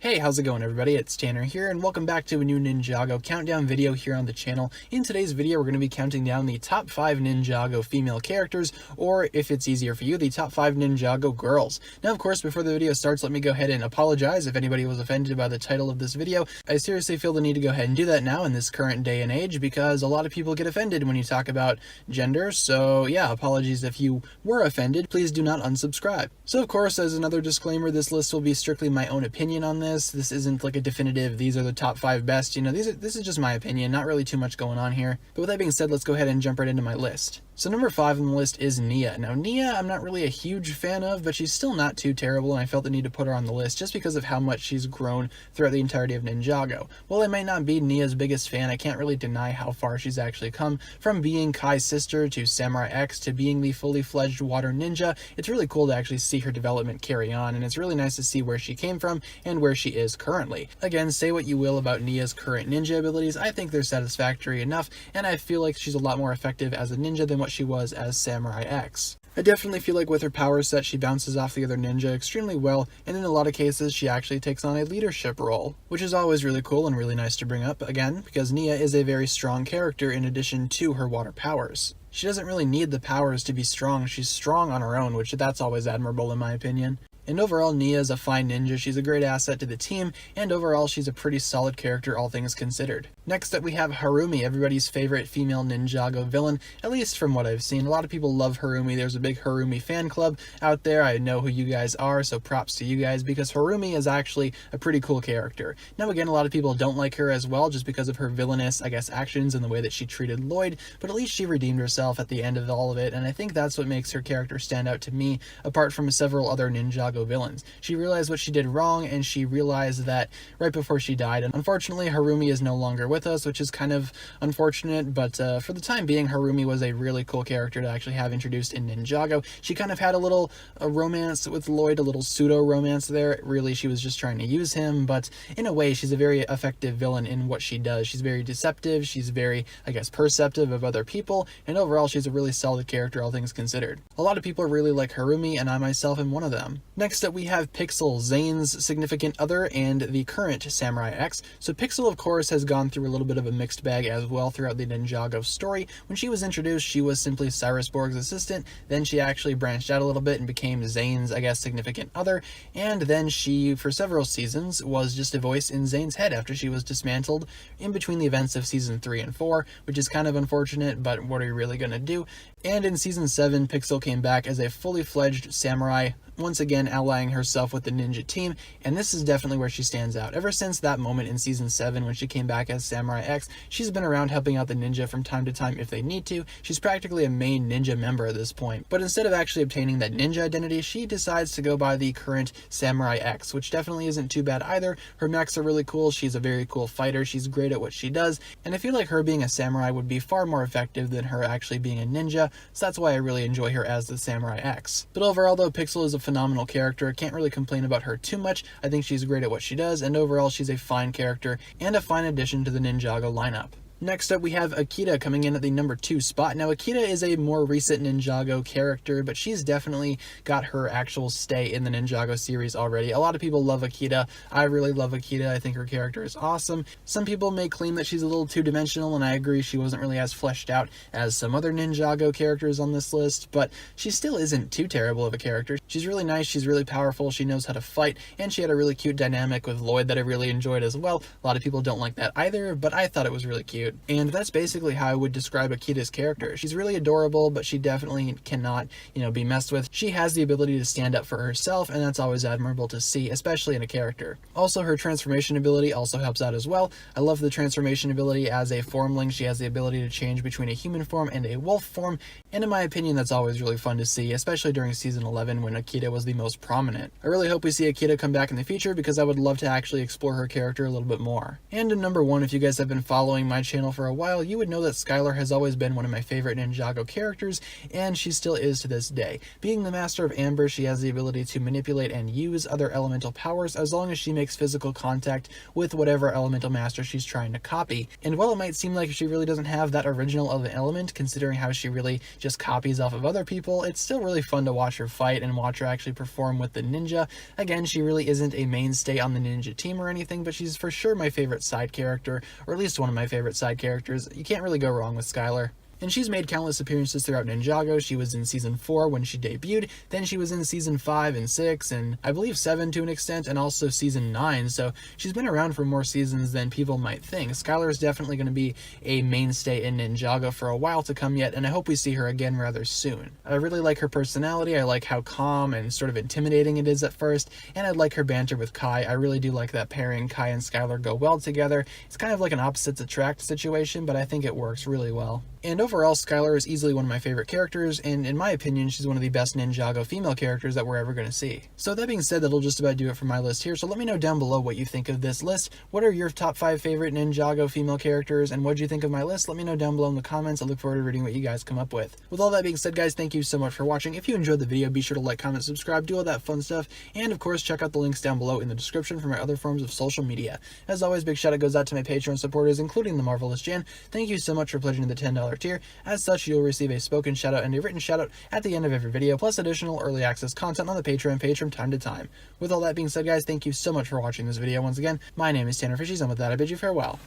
Hey, how's it going everybody? It's Tanner here and welcome back to a new Ninjago countdown video here on the channel. In today's video, we're going to be counting down the top 5 Ninjago female characters, or if it's easier for you, the top 5 Ninjago girls. Now, of course, before the video starts, let me go ahead and apologize if anybody was offended by the title of this video. I seriously feel the need to go ahead and do that now in this current day and age because a lot of people get offended when you talk about gender. So yeah, apologies if you were offended. Please do not unsubscribe. So of course, as another disclaimer, this list will be strictly my own opinion on this. This isn't like a definitive, these are the top 5 best, this is just my opinion, not really too much going on here. But with that being said, let's go ahead and jump right into my list. So number 5 on the list is Nia. Now Nia, I'm not really a huge fan of, but she's still not too terrible, and I felt the need to put her on the list just because of how much she's grown throughout the entirety of Ninjago. While I might not be Nia's biggest fan, I can't really deny how far she's actually come, from being Kai's sister to Samurai X to being the fully fledged water ninja. It's really cool to actually see her development carry on, and it's really nice to see where she came from and where she is currently. Again, say what you will about Nia's current ninja abilities, I think they're satisfactory enough, and I feel like she's a lot more effective as a ninja than what she was as Samurai X. I definitely feel like with her power set, she bounces off the other ninja extremely well, and in a lot of cases she actually takes on a leadership role, which is always really cool and really nice to bring up, again, because Nia is a very strong character in addition to her water powers. She doesn't really need the powers to be strong, she's strong on her own, which that's always admirable in my opinion. And overall, Nia is a fine ninja, she's a great asset to the team, and overall she's a pretty solid character all things considered. Next up we have Harumi, everybody's favorite female Ninjago villain, at least from what I've seen. A lot of people love Harumi, there's a big Harumi fan club out there, I know who you guys are, so props to you guys, because Harumi is actually a pretty cool character. Now again, a lot of people don't like her as well, just because of her villainous, actions and the way that she treated Lloyd, but at least she redeemed herself at the end of all of it, and I think that's what makes her character stand out to me, apart from several other Ninjago villains. She realized what she did wrong, and she realized that right before she died. And unfortunately, Harumi is no longer with us, which is kind of unfortunate, but for the time being, Harumi was a really cool character to actually have introduced in Ninjago. She kind of had a little romance with Lloyd, a little pseudo-romance there. Really, she was just trying to use him, but in a way, she's a very effective villain in what she does. She's very deceptive, she's very, perceptive of other people, and overall, she's a really solid character, all things considered. A lot of people really like Harumi, and I myself am one of them. Next up, we have Pixel, Zane's significant other and the current Samurai X. So Pixel, of course, has gone through a little bit of a mixed bag as well throughout the Ninjago story. When she was introduced, she was simply Cyrus Borg's assistant, then she actually branched out a little bit and became Zane's, significant other, and then she, for several seasons, was just a voice in Zane's head after she was dismantled in between the events of season 3 and 4, which is kind of unfortunate, but what are you really gonna do? And in season 7, Pixel came back as a fully fledged samurai, once again allying herself with the ninja team, and this is definitely where she stands out. Ever since that moment in season 7 when she came back as Samurai X, she's been around helping out the ninja from time to time if they need to. She's practically a main ninja member at this point, but instead of actually obtaining that ninja identity, she decides to go by the current Samurai X, which definitely isn't too bad either. Her mechs are really cool, she's a very cool fighter, she's great at what she does, and I feel like her being a samurai would be far more effective than her actually being a ninja, so that's why I really enjoy her as the Samurai X. But overall though, Pixel is a phenomenal character. Can't really complain about her too much. I think she's great at what she does, and overall she's a fine character and a fine addition to the Ninjago lineup. Next up, we have Akita coming in at the number 2 spot. Now, Akita is a more recent Ninjago character, but she's definitely got her actual stay in the Ninjago series already. A lot of people love Akita. I really love Akita. I think her character is awesome. Some people may claim that she's a little two-dimensional, and I agree she wasn't really as fleshed out as some other Ninjago characters on this list, but she still isn't too terrible of a character. She's really nice, she's really powerful, she knows how to fight, and she had a really cute dynamic with Lloyd that I really enjoyed as well. A lot of people don't like that either, but I thought it was really cute. And that's basically how I would describe Akita's character. She's really adorable, but she definitely cannot, be messed with. She has the ability to stand up for herself, and that's always admirable to see, especially in a character. Also, her transformation ability also helps out as well. I love the transformation ability as a formling. She has the ability to change between a human form and a wolf form, and in my opinion, that's always really fun to see, especially during season 11 when Akita was the most prominent. I really hope we see Akita come back in the future because I would love to actually explore her character a little bit more. And in number 1, if you guys have been following my channel channel for a while, you would know that Skylar has always been one of my favorite Ninjago characters, and she still is to this day. Being the Master of Amber, she has the ability to manipulate and use other elemental powers as long as she makes physical contact with whatever elemental master she's trying to copy. And while it might seem like she really doesn't have that original of an element, considering how she really just copies off of other people, it's still really fun to watch her fight and watch her actually perform with the ninja. Again, she really isn't a mainstay on the ninja team or anything, but she's for sure my favorite side character, or at least one of my favorite side characters. You can't really go wrong with Skylar. And she's made countless appearances throughout Ninjago. She was in Season 4 when she debuted, then she was in Season 5 and 6, and I believe 7 to an extent, and also Season 9, so she's been around for more seasons than people might think. Skylar is definitely going to be a mainstay in Ninjago for a while to come yet, and I hope we see her again rather soon. I really like her personality. I like how calm and sort of intimidating it is at first, and I like her banter with Kai. I really do like that pairing. Kai and Skylar go well together. It's kind of like an opposites attract situation, but I think it works really well. And overall, Skylar is easily one of my favorite characters, and in my opinion, she's one of the best Ninjago female characters that we're ever going to see. So that being said, that'll just about do it for my list here, so let me know down below what you think of this list. What are your top 5 favorite Ninjago female characters, and what do you think of my list? Let me know down below in the comments. I look forward to reading what you guys come up with. With all that being said, guys, thank you so much for watching. If you enjoyed the video, be sure to like, comment, subscribe, do all that fun stuff, and of course, check out the links down below in the description for my other forms of social media. As always, big shout out goes out to my Patreon supporters, including the Marvelous Jan. Thank you so much for pledging to the $10 tier. As such, you'll receive a spoken shoutout and a written shoutout at the end of every video, plus additional early access content on the Patreon page from time to time. With all that being said, guys, thank you so much for watching this video once again. My name is TannerFishies, and with that, I bid you farewell.